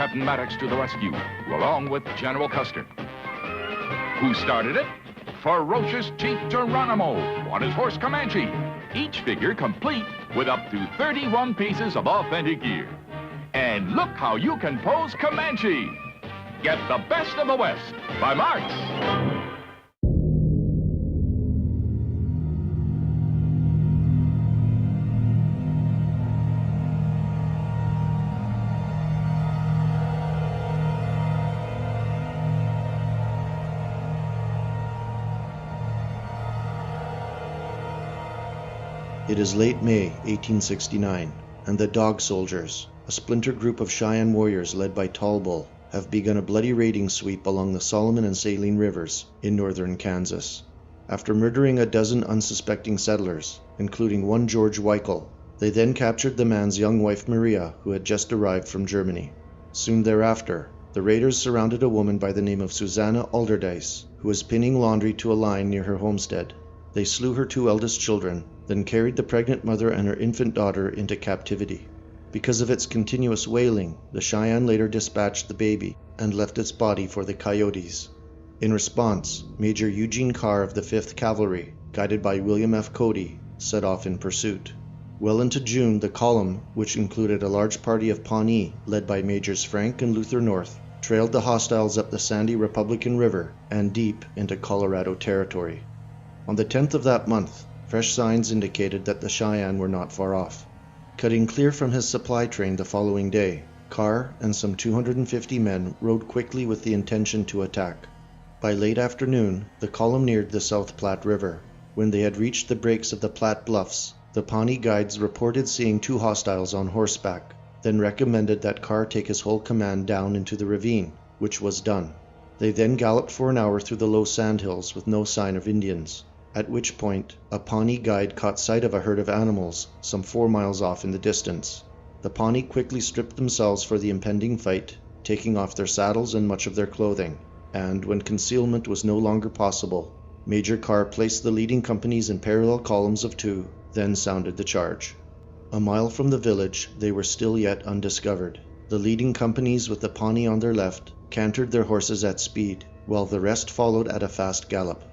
Captain Maddox to the rescue, along with General Custer. Who started it? Ferocious Chief Geronimo on his horse Comanche, each figure complete with up to 31 pieces of authentic gear. And look how you can pose Comanche. Get the best of the West by Marx. It is late May 1869, and the Dog Soldiers, a splinter group of Cheyenne warriors led by Tall Bull, have begun a bloody raiding sweep along the Solomon and Saline rivers in northern Kansas. After murdering a dozen unsuspecting settlers, including one George Weichel, they then captured the man's young wife Maria, who had just arrived from Germany. Soon thereafter, the raiders surrounded a woman by the name of Susanna Alderdice, who was pinning laundry to a line near her homestead. They slew her two eldest children, then carried the pregnant mother and her infant daughter into captivity. Because of its continuous wailing, the Cheyenne later dispatched the baby and left its body for the coyotes. In response, Major Eugene Carr of the 5th Cavalry, guided by William F. Cody, set off in pursuit. Well into June, the column, which included a large party of Pawnee led by Majors Frank and Luther North, trailed the hostiles up the sandy Republican River and deep into Colorado Territory. On the 10th of that month, fresh signs indicated that the Cheyenne were not far off. Cutting clear from his supply train the following day, Carr and some 250 men rode quickly with the intention to attack. By late afternoon, the column neared the South Platte River. When they had reached the breaks of the Platte Bluffs, the Pawnee guides reported seeing two hostiles on horseback, then recommended that Carr take his whole command down into the ravine, which was done. They then galloped for an hour through the low sandhills with no sign of Indians, at which point a Pawnee guide caught sight of a herd of animals some 4 miles off in the distance. The Pawnee quickly stripped themselves for the impending fight, taking off their saddles and much of their clothing, and when concealment was no longer possible, Major Carr placed the leading companies in parallel columns of 2, then sounded the charge. A mile from the village, they were still yet undiscovered. The leading companies with the Pawnee on their left cantered their horses at speed, while the rest followed at a fast gallop.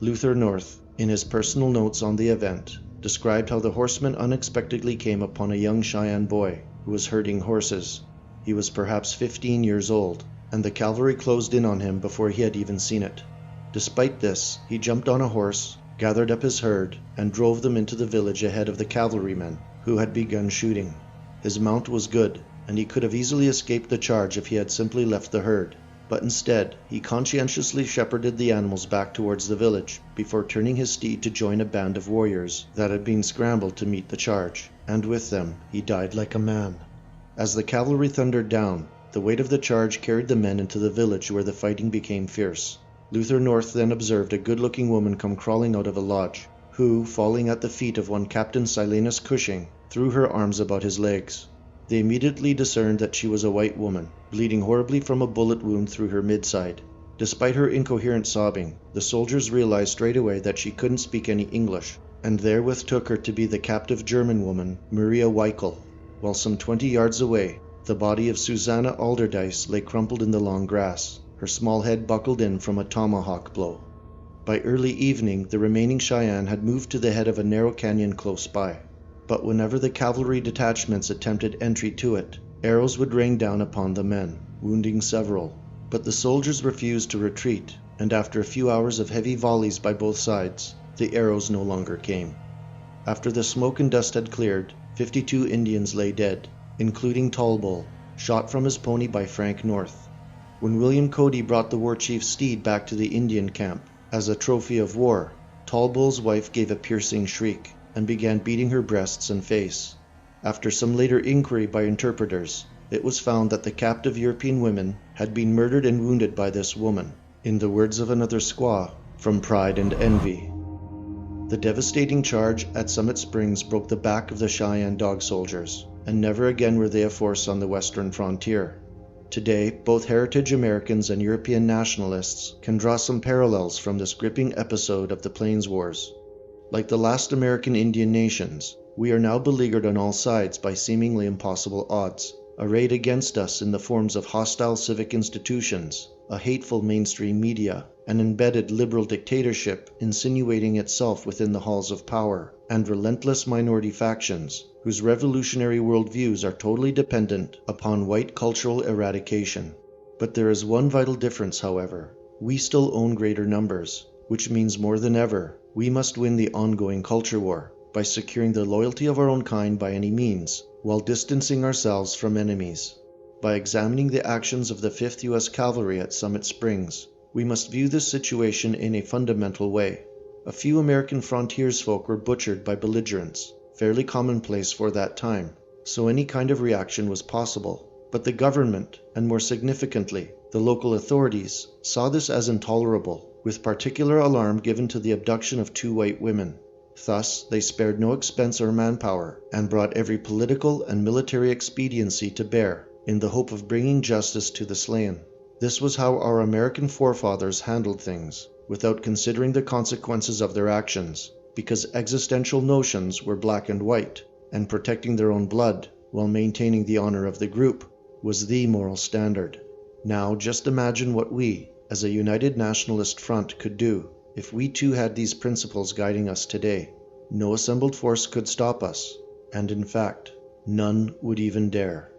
Luther North, in his personal notes on the event, described how the horsemen unexpectedly came upon a young Cheyenne boy who was herding horses. He was perhaps 15 years old, and the cavalry closed in on him before he had even seen it. Despite this, he jumped on a horse, gathered up his herd, and drove them into the village ahead of the cavalrymen, who had begun shooting. His mount was good, and he could have easily escaped the charge if he had simply left the herd. But instead, he conscientiously shepherded the animals back towards the village before turning his steed to join a band of warriors that had been scrambled to meet the charge, and with them he died like a man. As the cavalry thundered down, the weight of the charge carried the men into the village where the fighting became fierce. Luther North then observed a good-looking woman come crawling out of a lodge, who, falling at the feet of one Captain Silenus Cushing, threw her arms about his legs. They immediately discerned that she was a white woman, bleeding horribly from a bullet wound through her midside. Despite her incoherent sobbing, the soldiers realized straight away that she couldn't speak any English, and therewith took her to be the captive German woman, Maria Weichel, while some 20 yards away, the body of Susanna Alderdice lay crumpled in the long grass, her small head buckled in from a tomahawk blow. By early evening, the remaining Cheyenne had moved to the head of a narrow canyon close by. But whenever the cavalry detachments attempted entry to it, arrows would rain down upon the men, wounding several. But the soldiers refused to retreat, and after a few hours of heavy volleys by both sides, the arrows no longer came. After the smoke and dust had cleared, 52 Indians lay dead, including Tall Bull, shot from his pony by Frank North. When William Cody brought the war chief's steed back to the Indian camp as a trophy of war, Tall Bull's wife gave a piercing shriek and began beating her breasts and face. After some later inquiry by interpreters, it was found that the captive European women had been murdered and wounded by this woman, in the words of another squaw, from pride and envy. The devastating charge at Summit Springs broke the back of the Cheyenne Dog Soldiers, and never again were they a force on the western frontier. Today, both heritage Americans and European nationalists can draw some parallels from this gripping episode of the Plains Wars. Like the last American Indian nations, we are now beleaguered on all sides by seemingly impossible odds, arrayed against us in the forms of hostile civic institutions, a hateful mainstream media, an embedded liberal dictatorship insinuating itself within the halls of power, and relentless minority factions whose revolutionary worldviews are totally dependent upon white cultural eradication. But there is one vital difference, however. We still own greater numbers, which means more than ever, we must win the ongoing culture war by securing the loyalty of our own kind by any means, while distancing ourselves from enemies. By examining the actions of the 5th U.S. Cavalry at Summit Springs, we must view this situation in a fundamental way. A few American frontiersfolk were butchered by belligerents, fairly commonplace for that time, so any kind of reaction was possible. But the government, and more significantly, the local authorities, saw this as intolerable, with particular alarm given to the abduction of 2 white women. Thus, they spared no expense or manpower, and brought every political and military expediency to bear, in the hope of bringing justice to the slain. This was how our American forefathers handled things, without considering the consequences of their actions, because existential notions were black and white, and protecting their own blood, while maintaining the honor of the group, was the moral standard. Now just imagine what we, as a united nationalist front, could do if we too had these principles guiding us today. No assembled force could stop us, and in fact, none would even dare.